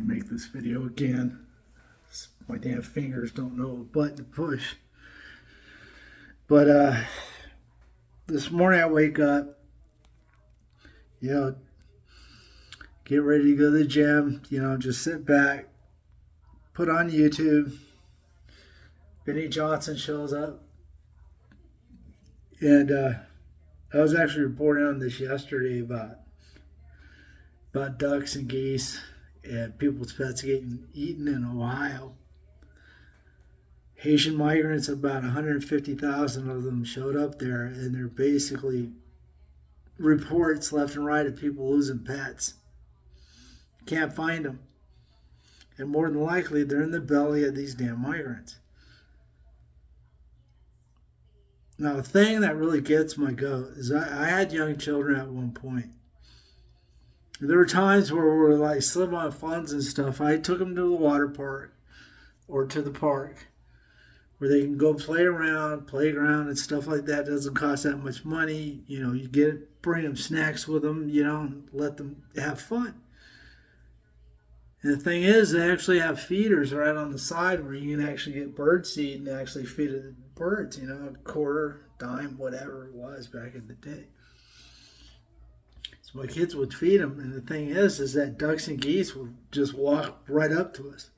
make this video again. My damn fingers don't know what button to push. But this morning I wake up, get ready to go to the gym, just sit back, put on YouTube. Benny Johnson shows up. And I was actually reporting on this yesterday about ducks and geese and people's pets getting eaten in Ohio. Haitian migrants, about 150,000 of them showed up there, and they're basically reports left and right of people losing pets. Can't find them. And more than likely, they're in the belly of these damn migrants. Now, the thing that really gets my goat is I had young children at one point. There were times where we were like slim on funds and stuff. I took them to the water park or to the park where they can go play around, playground and stuff like that. It doesn't cost that much money. You bring them snacks with them, and let them have fun. And the thing is, they actually have feeders right on the side where you can actually get bird seed and actually feed the birds, a quarter, dime, whatever it was back in the day. So my kids would feed them, and the thing is that ducks and geese would just walk right up to us.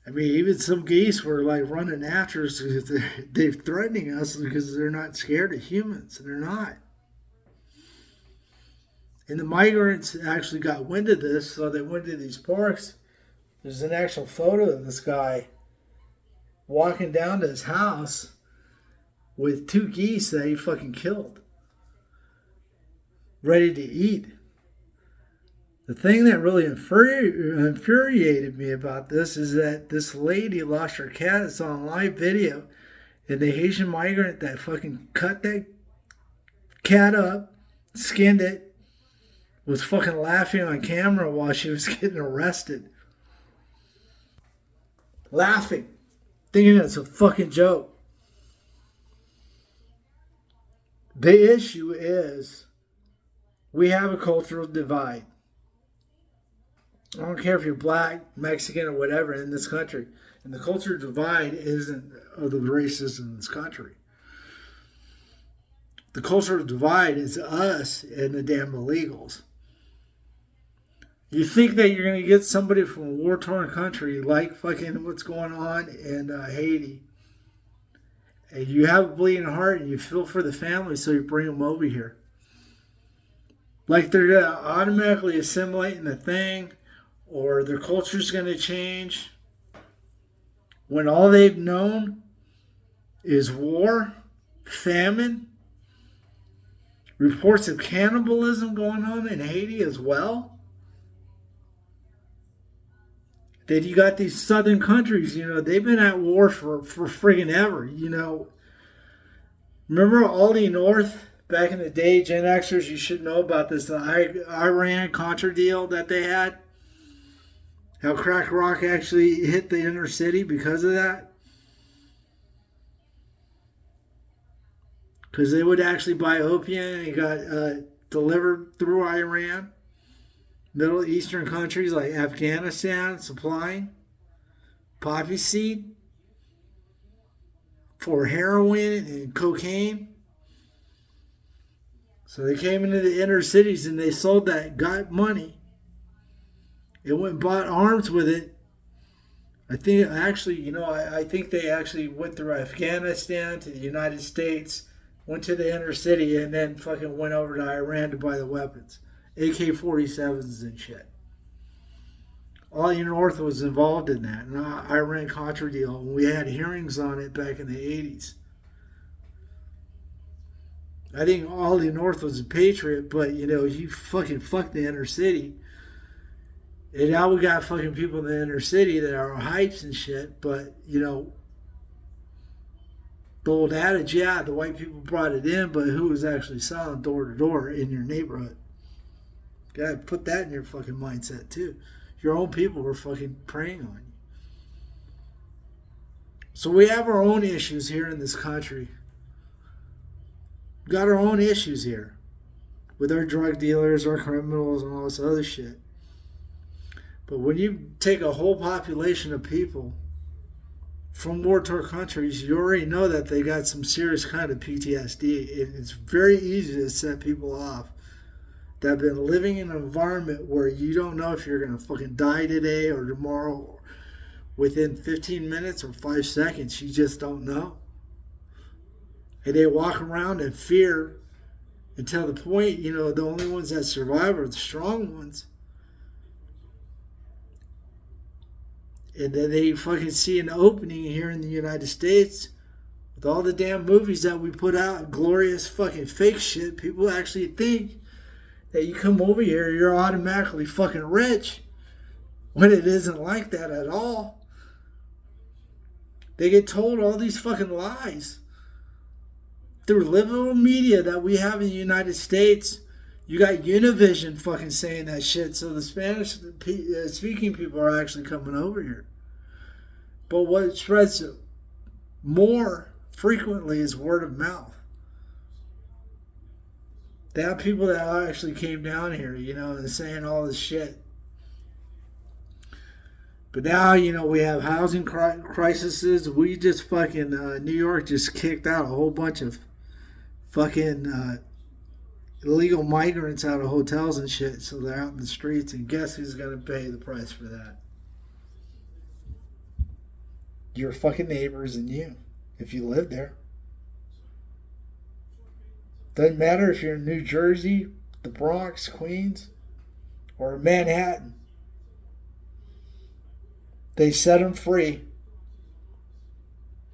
I mean, even some geese were like running after us because they're threatening us because they're not scared of humans. They're not. And the migrants actually got wind of this, so they went to these parks. There's an actual photo of this guy walking down to his house with 2 geese that he fucking killed, ready to eat. The thing that really infuriated me about this is that this lady lost her cat. It's on live video. And the Haitian migrant that fucking cut that cat up, skinned it, was fucking laughing on camera while she was getting arrested. Laughing. Thinking it's a fucking joke. The issue is we have a cultural divide. I don't care if you're black, Mexican, or whatever in this country. And the cultural divide isn't of the races in this country. The cultural divide is us and the damn illegals. You think that you're going to get somebody from a war-torn country like fucking what's going on in Haiti, and you have a bleeding heart and you feel for the family, so you bring them over here. Like they're going to automatically assimilate in the thing, or their culture's going to change, when all they've known is war, famine, reports of cannibalism going on in Haiti as well. Then you got these southern countries, they've been at war for friggin' ever, Remember Aldi North back in the day, Gen Xers, you should know about this, the Iran-Contra deal that they had. How crack rock actually hit the inner city because of that. Because they would actually buy opium and it got delivered through Iran. Middle Eastern countries like Afghanistan supplying poppy seed for heroin and cocaine. So they came into the inner cities and they sold that, got money. It went and bought arms with it. I think actually, I think they actually went through Afghanistan to the United States, went to the inner city, and then fucking went over to Iran to buy the weapons. AK-47s and shit. Aldi North was involved in that. And Iran-Contra deal. And we had hearings on it back in the 80s. I think Aldi North was a patriot, but, he fucking fucked the inner city. And now we got fucking people in the inner city that are hypes and shit, but, the old adage, yeah, the white people brought it in, but who was actually selling door to door in your neighborhood? Gotta put that in your fucking mindset, too. Your own people were fucking preying on you. So we have our own issues here in this country. We've got our own issues here with our drug dealers, our criminals, and all this other shit. But when you take a whole population of people from war-torn countries, you already know that they got some serious kind of PTSD. It's very easy to set people off that have been living in an environment where you don't know if you're going to fucking die today or tomorrow or within 15 minutes or 5 seconds. You just don't know. And they walk around in fear until the point, you know, the only ones that survive are the strong ones. And then they fucking see an opening here in the United States with all the damn movies that we put out, glorious fucking fake shit. People actually think that you come over here, you're automatically fucking rich, when it isn't like that at all. They get told all these fucking lies through liberal media that we have in the United States. You got Univision fucking saying that shit, so the Spanish speaking people are actually coming over here. But what spreads more frequently is word of mouth. They have people that actually came down here, you know, and saying all this shit. But now, you know, we have housing crises. We just fucking, New York just kicked out a whole bunch of fucking illegal migrants out of hotels and shit. So they're out in the streets, and guess who's going to pay the price for that? Your fucking neighbors and you, if you live there. Doesn't matter if you're in New Jersey, the Bronx, Queens, or Manhattan. They set them free.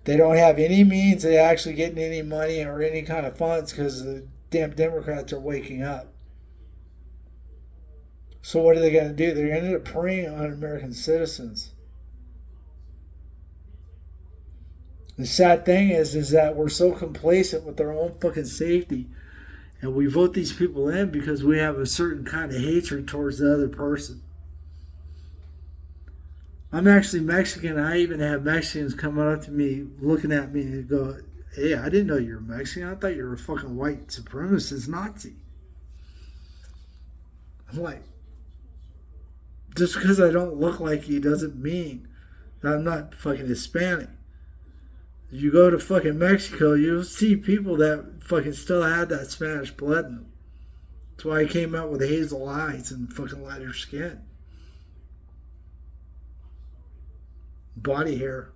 They don't have any means of actually getting any money or any kind of funds because the damn Democrats are waking up. So what are they going to do? They're going to end up preying on American citizens. The sad thing is that we're so complacent with our own fucking safety, and we vote these people in because we have a certain kind of hatred towards the other person. I'm actually Mexican. I even have Mexicans coming up to me, looking at me and go, "Hey, I didn't know you were Mexican. I thought you were a fucking white supremacist Nazi." I'm like, just because I don't look like you doesn't mean that I'm not fucking Hispanic. You go to fucking Mexico, you'll see people that fucking still have that Spanish blood in them. That's why I came out with hazel eyes and fucking lighter skin. Body hair.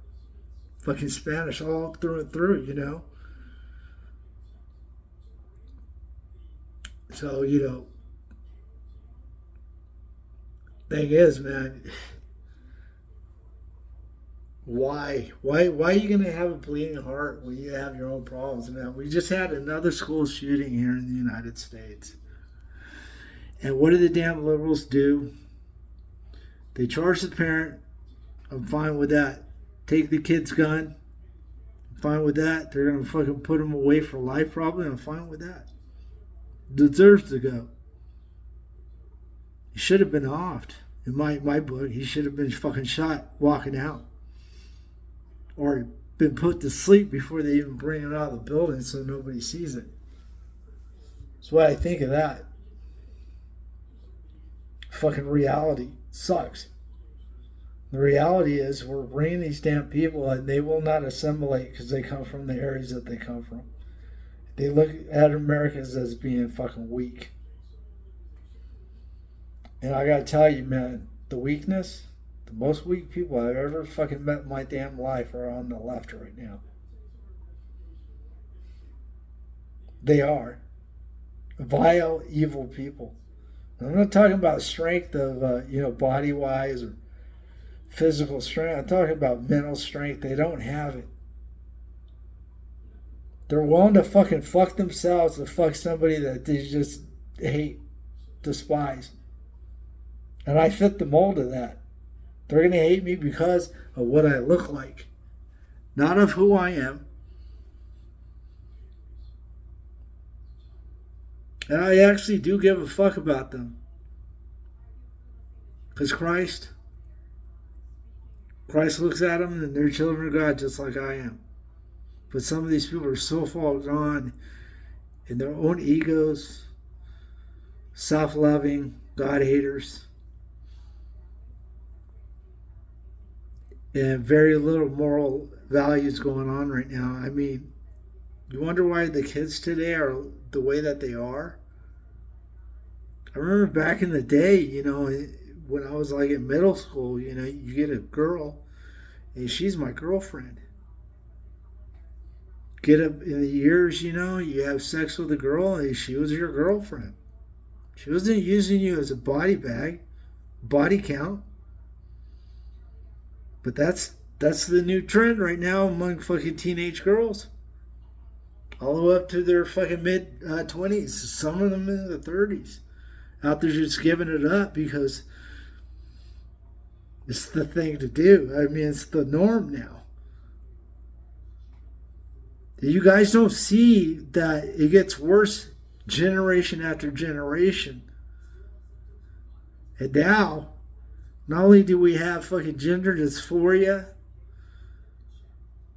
Fucking Spanish all through and through, you know? So, you know, thing is, man, why are you going to have a bleeding heart when you have your own problems, man? We just had another school shooting here in the United States. And what do the damn liberals do? They charge the parent. I'm fine with that. Take the kid's gun. I'm fine with that. They're going to fucking put him away for life probably. I'm fine with that. Deserves to go. He should have been offed. In my book, he should have been fucking shot walking out. Or been put to sleep before they even bring it out of the building so nobody sees it. That's what I think of that. Fucking reality sucks. The reality is we're bringing these damn people and they will not assimilate because they come from the areas that they come from. They look at Americans as being fucking weak. And I gotta tell you, man, the weakness, the most weak people I've ever fucking met in my damn life are on the left right now. They are. Vile, evil people. I'm not talking about strength of, body-wise or physical strength. I'm talking about mental strength. They don't have it. They're willing to fucking fuck themselves to fuck somebody that they just hate, despise. And I fit the mold of that. They're going to hate me because of what I look like, not of who I am. And I actually do give a fuck about them. Because Christ looks at them and they're children of God just like I am. But some of these people are so far gone in their own egos, self-loving, God haters. and very little moral values going on right now. I mean, you wonder why the kids today are the way that they are? I remember back in the day, when I was like in middle school, you get a girl and she's my girlfriend. Get up in the years, you have sex with a girl and she was your girlfriend. She wasn't using you as a body bag, body count. But that's the new trend right now among fucking teenage girls. All the way up to their fucking mid 20s, some of them in the 30s. Out there just giving it up because it's the thing to do. I mean, it's the norm now. You guys don't see that it gets worse generation after generation. And now, not only do we have fucking gender dysphoria,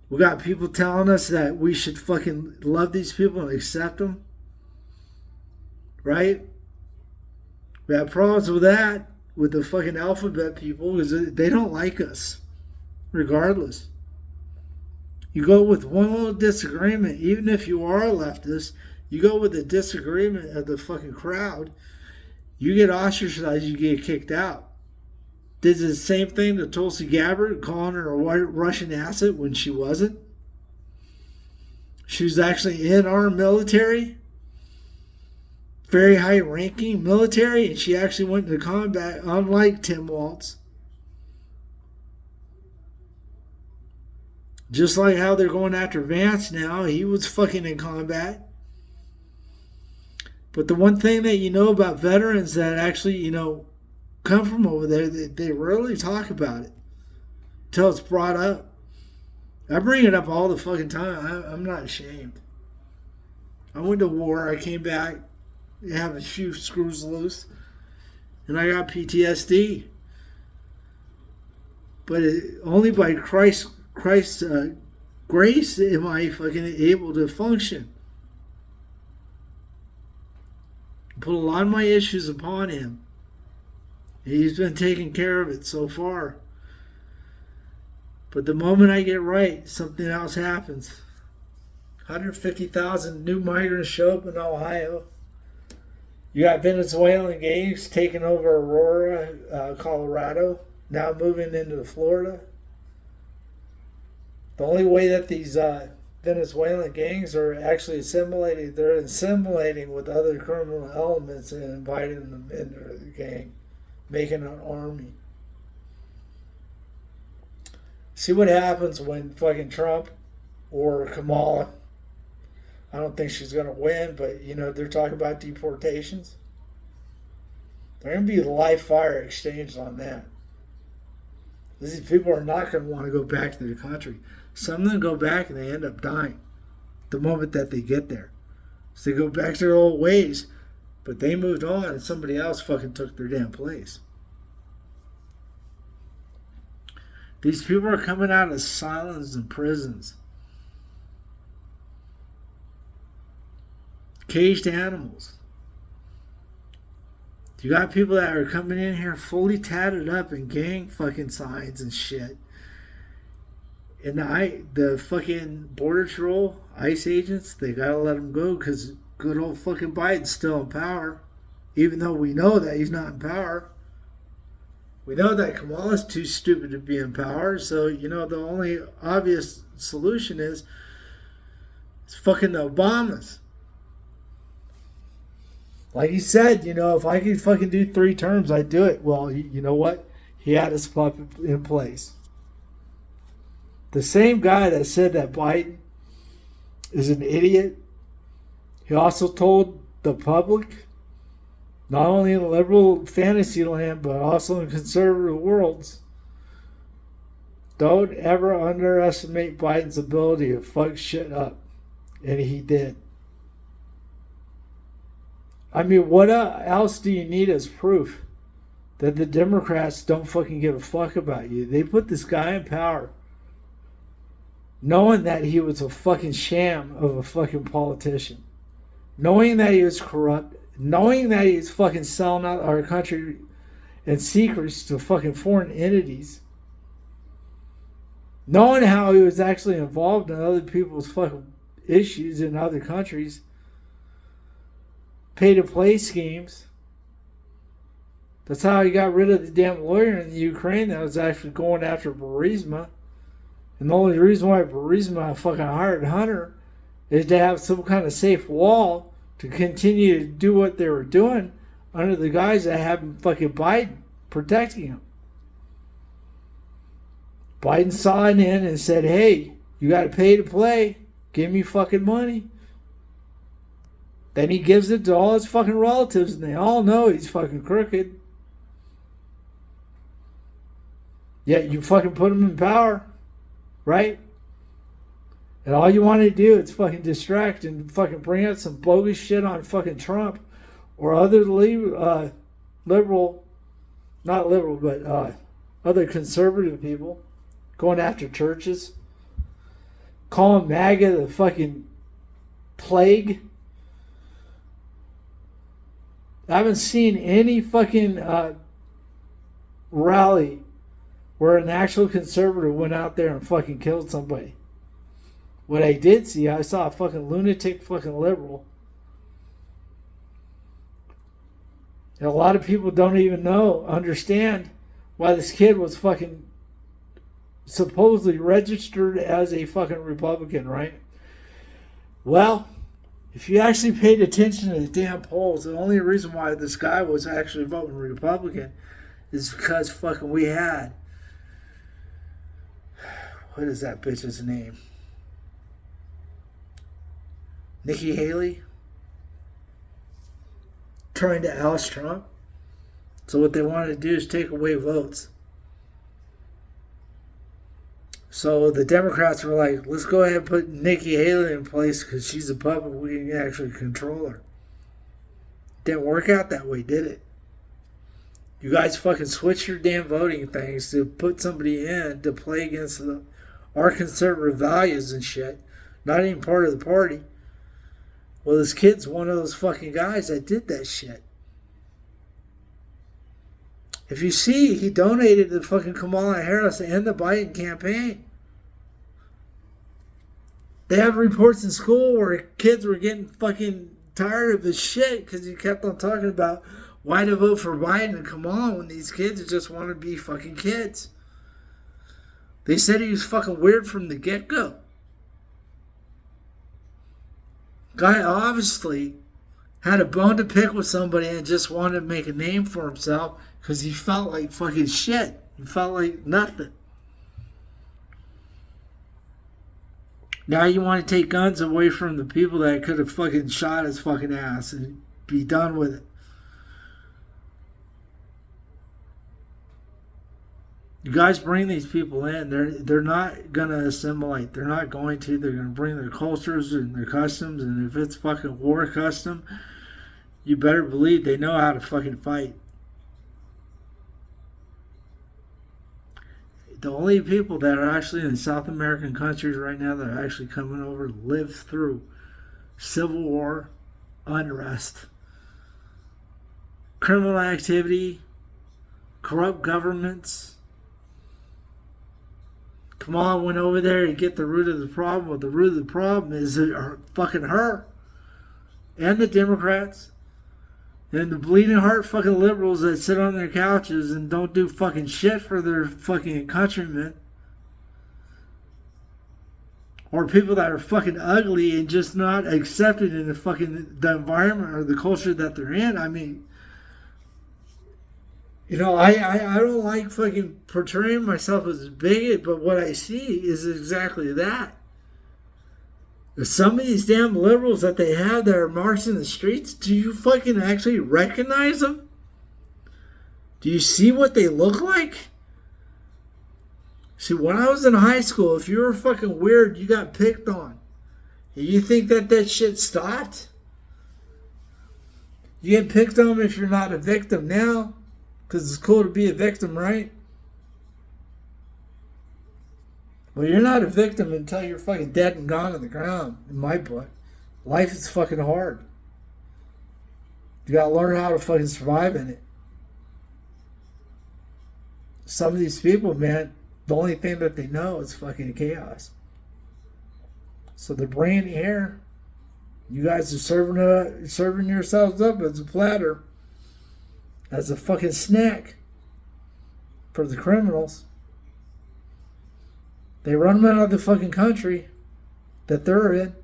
we got people telling us that we should fucking love these people and accept them. Right? We have problems with that, with the fucking alphabet people, because they don't like us, regardless. You go with one little disagreement, even if you are a leftist, you go with a disagreement of the fucking crowd, you get ostracized, you get kicked out. Did the same thing to Tulsi Gabbard, calling her a Russian asset when she wasn't. She was actually in our military, very high-ranking military, and she actually went into combat, unlike Tim Walz. Just like how they're going after Vance now, he was fucking in combat. But the one thing that you know about veterans that actually, come from over there, they rarely talk about it until it's brought up. I bring it up all the fucking time. I'm not ashamed. I went to war. I came back, have a few screws loose, and I got PTSD. But only by Christ's grace am I fucking able to function. Put a lot of my issues upon him. He's been taking care of it so far. But the moment I get right, something else happens. 150,000 new migrants show up in Ohio. You got Venezuelan gangs taking over Aurora, Colorado, now moving into Florida. The only way that these Venezuelan gangs are actually assimilating, they're assimilating with other criminal elements and inviting them into the gang, making an army. See what happens when fucking Trump or Kamala, I don't think she's going to win, but they're talking about deportations. They're going to be live fire exchanged on that. These people are not going to want to go back to their country. Some of them go back and they end up dying the moment that they get there. So they go back to their old ways, but they moved on and somebody else fucking took their damn place. These people are coming out of asylums and prisons. Caged animals. You got people that are coming in here fully tatted up in gang fucking signs and shit. And the fucking border patrol, ICE agents, they gotta let them go because good old fucking Biden's still in power. Even though we know that he's not in power. We know that Kamala's too stupid to be in power. So, the only obvious solution is it's fucking the Obamas. Like he said, if I could fucking do 3 terms, I'd do it. Well, you know what? He had his puppet in place. The same guy that said that Biden is an idiot, he also told the public, not only in the liberal fantasy land, but also in conservative worlds, don't ever underestimate Biden's ability to fuck shit up. And he did. I mean, what else do you need as proof that the Democrats don't fucking give a fuck about you? They put this guy in power knowing that he was a fucking sham of a fucking politician, knowing that he was corrupt, knowing that he was fucking selling out our country in secrets to fucking foreign entities. knowing how he was actually involved in other people's fucking issues in other countries, pay to play schemes. That's how he got rid of the damn lawyer in the Ukraine that was actually going after Burisma. And the only reason why Burisma fucking hired Hunter is to have some kind of safe wall to continue to do what they were doing under the guise that have fucking Biden protecting him. Biden saw it in and said, hey, you got to pay to play. Give me fucking money. Then he gives it to all his fucking relatives, and they all know he's fucking crooked. Yet you fucking put him in power, right? And all you want to do is fucking distract and fucking bring out some bogus shit on fucking Trump or other liberal, not liberal, but other conservative people going after churches, calling MAGA the fucking plague. I haven't seen any fucking rally where an actual conservative went out there and fucking killed somebody. What I did see, I saw a fucking lunatic fucking liberal. And a lot of people don't even understand why this kid was fucking supposedly registered as a fucking Republican, right? Well, if you actually paid attention to the damn polls, the only reason why this guy was actually voting Republican is because fucking we had, what is that bitch's name? Nikki Haley trying to oust Trump. So what they wanted to do is take away votes. So the Democrats were like, let's go ahead and put Nikki Haley in place because she's a puppet. We can actually control her. Didn't work out that way, did it? You guys fucking switch your damn voting things to put somebody in to play against our conservative values and shit. Not even part of the party. Well, this kid's one of those fucking guys that did that shit. If you see, he donated to fucking Kamala Harris and the Biden campaign. They have reports in school where kids were getting fucking tired of his shit because he kept on talking about why to vote for Biden and Kamala when these kids just want to be fucking kids. They said he was fucking weird from the get-go. Guy obviously had a bone to pick with somebody and just wanted to make a name for himself because he felt like fucking shit. He felt like nothing. Now you want to take guns away from the people that could have fucking shot his fucking ass and be done with it. You guys bring these people in, they're not going to assimilate. They're not going to. They're going to bring their cultures and their customs. And if it's fucking war custom, you better believe they know how to fucking fight. The only people that are actually in South American countries right now that are actually coming over to live through civil war, unrest, criminal activity, corrupt governments. Kamala went over there to get the root of the problem. Well, the root of the problem is fucking her and the Democrats and the bleeding heart fucking liberals that sit on their couches and don't do fucking shit for their fucking countrymen. Or people that are fucking ugly and just not accepted in the environment or the culture that they're in. I mean, you know, I don't like fucking portraying myself as a bigot, but what I see is exactly that. Some of these damn liberals that they have that are marching the streets, do you fucking actually recognize them? Do you see what they look like? See, when I was in high school, if you were fucking weird, you got picked on. And you think that shit stopped? You get picked on if you're not a victim now. Because it's cool to be a victim, right? Well, you're not a victim until you're fucking dead and gone on the ground, in my book. Life is fucking hard. You gotta learn how to fucking survive in it. Some of these people, man, The only thing that they know is fucking chaos. So they're bringing here. You guys are serving yourselves up as a platter, as a fucking snack for the criminals. They run them out of the fucking country that they're in.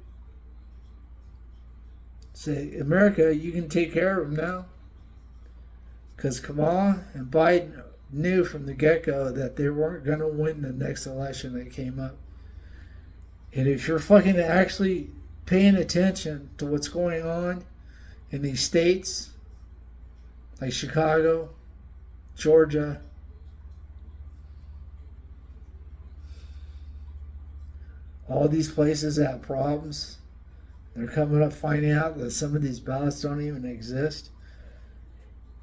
Say, America, you can take care of them now. Because Kamala and Biden knew from the get-go that they weren't going to win the next election that came up. And if you're fucking actually paying attention to what's going on in these states, like Chicago, Georgia, all these places that have problems, they're coming up finding out that some of these ballots don't even exist.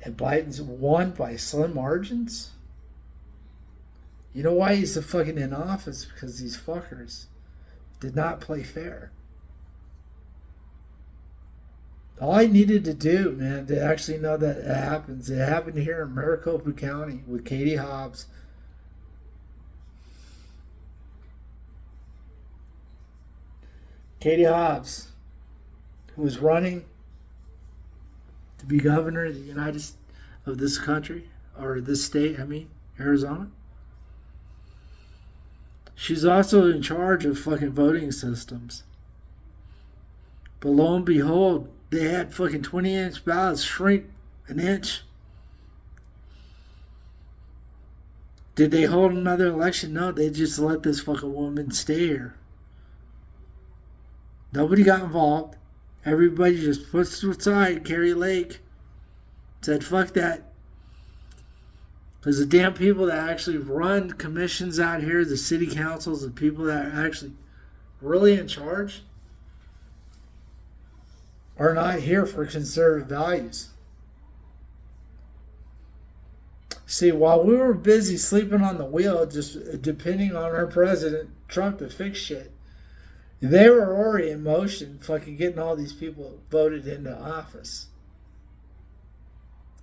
And Biden's won by slim margins. You know why he's fucking in office? Because these fuckers did not play fair. All I needed to do, man, to actually know that it happens, it happened here in Maricopa County with Katie Hobbs. Katie Hobbs, who was running to be governor of the United States of this country, or this state, Arizona. She's also in charge of fucking voting systems. But lo and behold, they had fucking 20-inch ballots shrink an inch. Did they hold another election? No, they just let this fucking woman stay here. Nobody got involved. Everybody just pushed aside Carrie Lake. Said, fuck that. Because the damn people that actually run commissions out here, the city councils, the people that are actually really in charge, are not here for conservative values. See, while we were busy sleeping on the wheel, just depending on our president, Trump, to fix shit, they were already in motion, fucking getting all these people voted into office.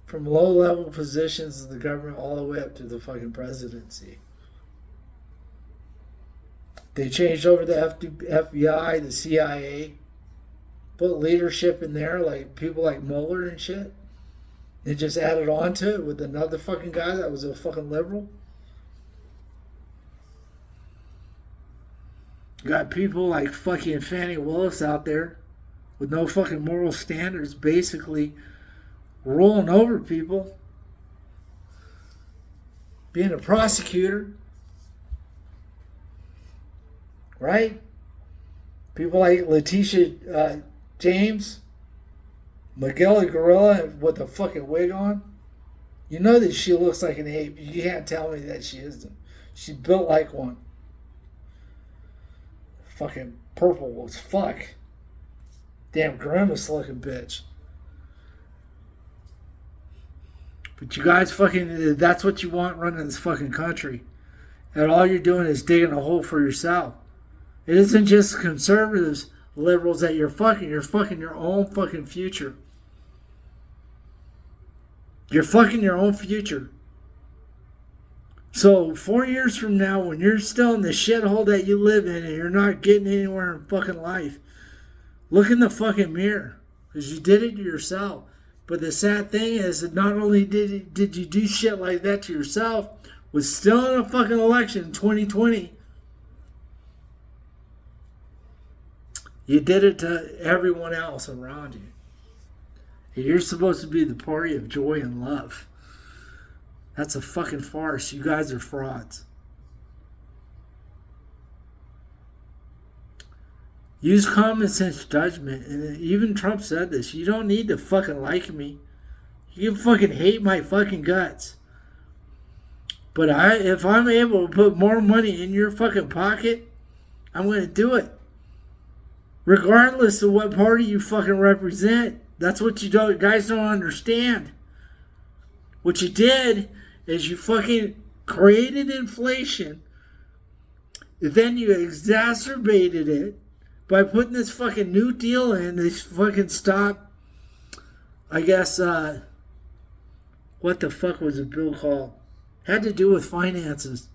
From low-level positions in the government all the way up to the fucking presidency. They changed over the FBI, the CIA, put leadership in there, like people like Mueller and shit. They just added on to it with another fucking guy that was a fucking liberal. Got people like fucking Fannie Willis out there with no fucking moral standards, basically rolling over people, being a prosecutor, right? People like Letitia James, McGilly Gorilla with a fucking wig on. You know that she looks like an ape. You can't tell me that she isn't. She's built like one. Fucking purple as fuck. Damn grimace looking bitch. But you guys fucking, that's what you want running this fucking country. And all you're doing is digging a hole for yourself. It isn't just conservatives, liberals that you're fucking your own fucking future. You're fucking your own future. So 4 years from now, when you're still in the shithole that you live in and you're not getting anywhere in fucking life, look in the fucking mirror. Because you did it to yourself. But the sad thing is that not only did you do shit like that to yourself, was still in a fucking election in 2020. You did it to everyone else around you. And you're supposed to be the party of joy and love. That's a fucking farce. You guys are frauds. Use common sense judgment. And even Trump said this. You don't need to fucking like me. You can fucking hate my fucking guts. But if I'm able to put more money in your fucking pocket, I'm going to do it. Regardless of what party you fucking represent. That's what you guys don't understand. What you did is you fucking created inflation. Then you exacerbated it by putting this fucking new deal in. This fucking stop, I guess, what the fuck was the bill called? Had to do with finances.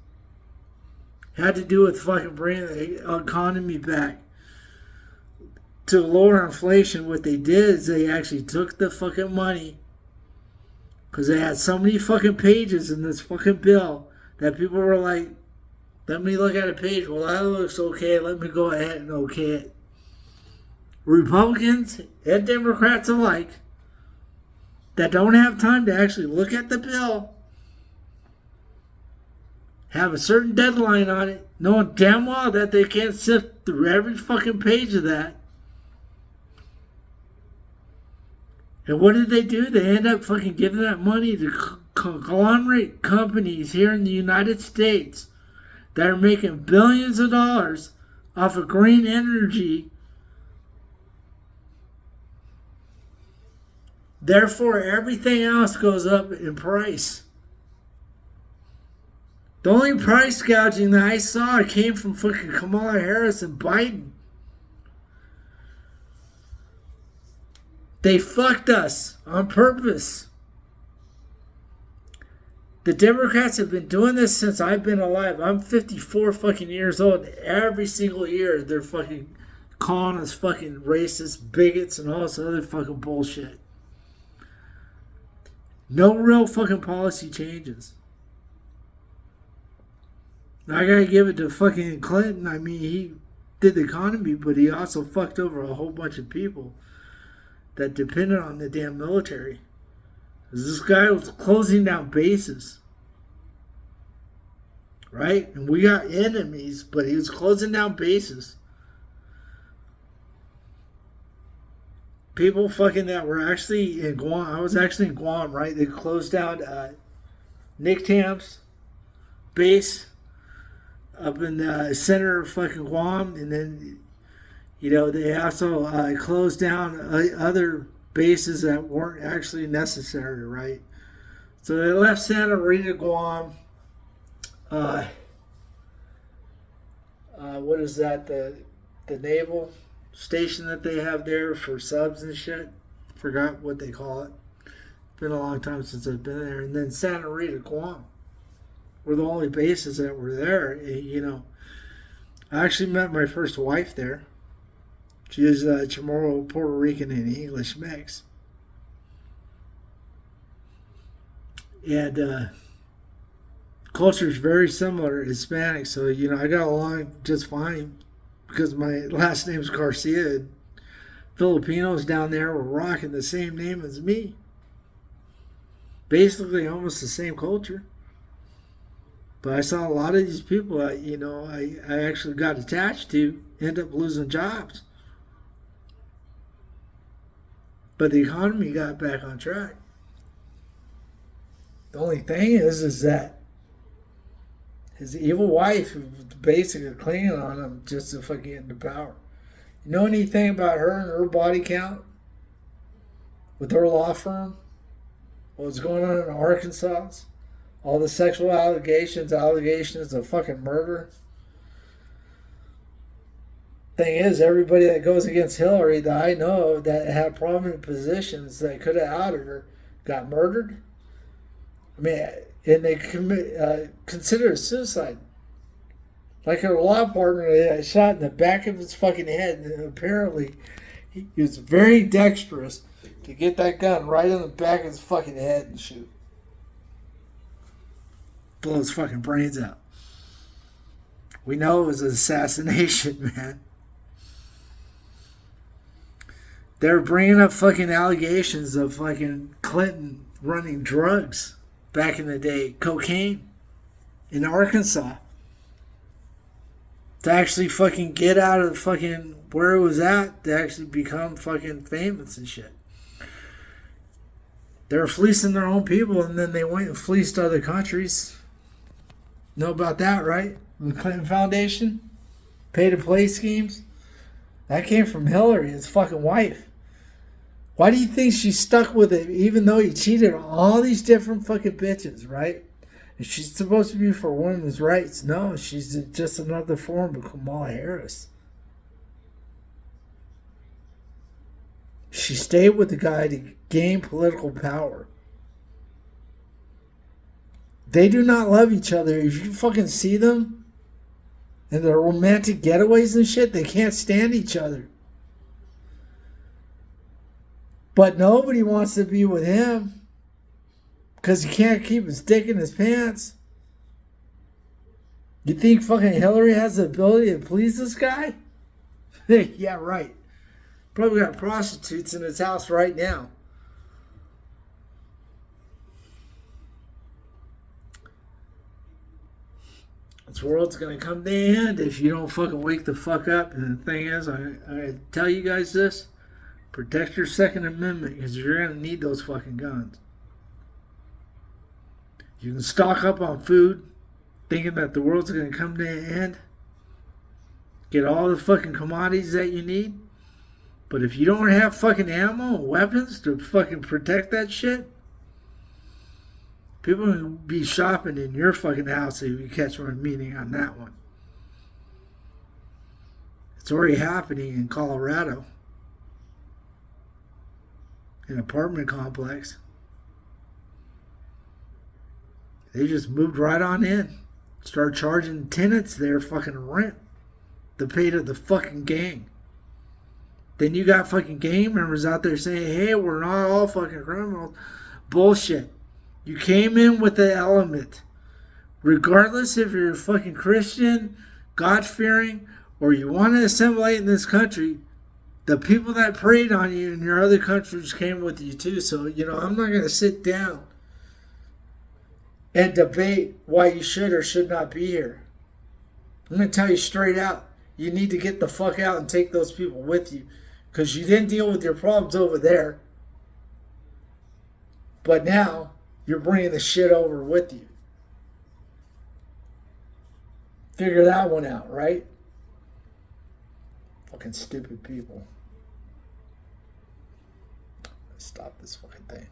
had to do with fucking bringing the economy back. To lower inflation, what they did is they actually took the fucking money, because they had so many fucking pages in this fucking bill that people were like, let me look at a page. Well, that looks okay. Let me go ahead and okay it. Republicans and Democrats alike that don't have time to actually look at the bill, have a certain deadline on it, knowing damn well that they can't sift through every fucking page of that. And what did they do? They end up fucking giving that money to conglomerate companies here in the United States that are making billions of dollars off of green energy. Therefore, everything else goes up in price. The only price gouging that I saw came from fucking Kamala Harris and Biden. They fucked us on purpose. The Democrats have been doing this since I've been alive. I'm 54 fucking years old. Every single year they're fucking calling us fucking racist, bigots, and all this other fucking bullshit. No real fucking policy changes. I gotta give it to fucking Clinton. I mean, he did the economy, but he also fucked over a whole bunch of people that depended on the damn military. This guy was closing down bases. Right? And we got enemies, but he was closing down bases. People fucking that were actually in Guam. I was actually in Guam, right? They closed down Nick Tamp's base up in the center of fucking Guam. And then, they also closed down other bases that weren't actually necessary, right? So they left Santa Rita, Guam. What is that? The naval station that they have there for subs and shit. Forgot what they call it. Been a long time since I've been there. And then Santa Rita, Guam were the only bases that were there. I actually met my first wife there. She is Chamorro, Puerto Rican, and English mix. And culture is very similar to Hispanic, so I got along just fine because my last name's Garcia. Filipinos down there were rocking the same name as me. Basically, almost the same culture. But I saw a lot of these people I actually got attached to end up losing jobs. But the economy got back on track. The only thing is that his evil wife was basically clinging on him just to fucking get into power. You know anything about her and her body count? With her law firm? What was going on in Arkansas? All the sexual allegations of fucking murder. Thing is, everybody that goes against Hillary that I know of that had prominent positions that could have outed her got murdered. I mean, and they consider it suicide. Like her law partner got shot in the back of his fucking head, and apparently he was very dexterous to get that gun right in the back of his fucking head and shoot. Blow his fucking brains out. We know it was an assassination, man. They're bringing up fucking allegations of fucking Clinton running drugs back in the day, cocaine, in Arkansas. To actually fucking get out of the fucking where it was at, to actually become fucking famous and shit. They were fleecing their own people, and then they went and fleeced other countries. Know about that, right? The Clinton Foundation, pay-to-play schemes. That came from Hillary, his fucking wife. Why do you think she stuck with it, even though he cheated on all these different fucking bitches, right? And she's supposed to be for women's rights. No, she's just another form of Kamala Harris. She stayed with the guy to gain political power. They do not love each other. If you fucking see them, And their romantic getaways and shit, they can't stand each other. But nobody wants to be with him because he can't keep his dick in his pants. You think fucking Hillary has the ability to please this guy? Yeah, right. Probably got prostitutes in his house right now. This world's gonna come to an end if you don't fucking wake the fuck up. And the thing is, I tell you guys this: protect your Second Amendment because you're gonna need those fucking guns. You can stock up on food, thinking that the world's gonna come to an end. Get all the fucking commodities that you need. But if you don't have fucking ammo and weapons to fucking protect that shit, people will be shopping in your fucking house if you catch my meaning on that one. It's already happening in Colorado. An apartment complex. They just moved right on in. Start charging tenants their fucking rent to pay to the fucking gang. Then you got fucking gang members out there saying, hey, we're not all fucking criminals. Bullshit. You came in with the element. Regardless if you're a fucking Christian, God-fearing, or you want to assimilate in this country, the people that preyed on you in your other countries came with you too. So, I'm not going to sit down and debate why you should or should not be here. I'm going to tell you straight out, you need to get the fuck out and take those people with you. Because you didn't deal with your problems over there. But now, you're bringing the shit over with you. Figure that one out, right? Fucking stupid people. Stop this fucking thing.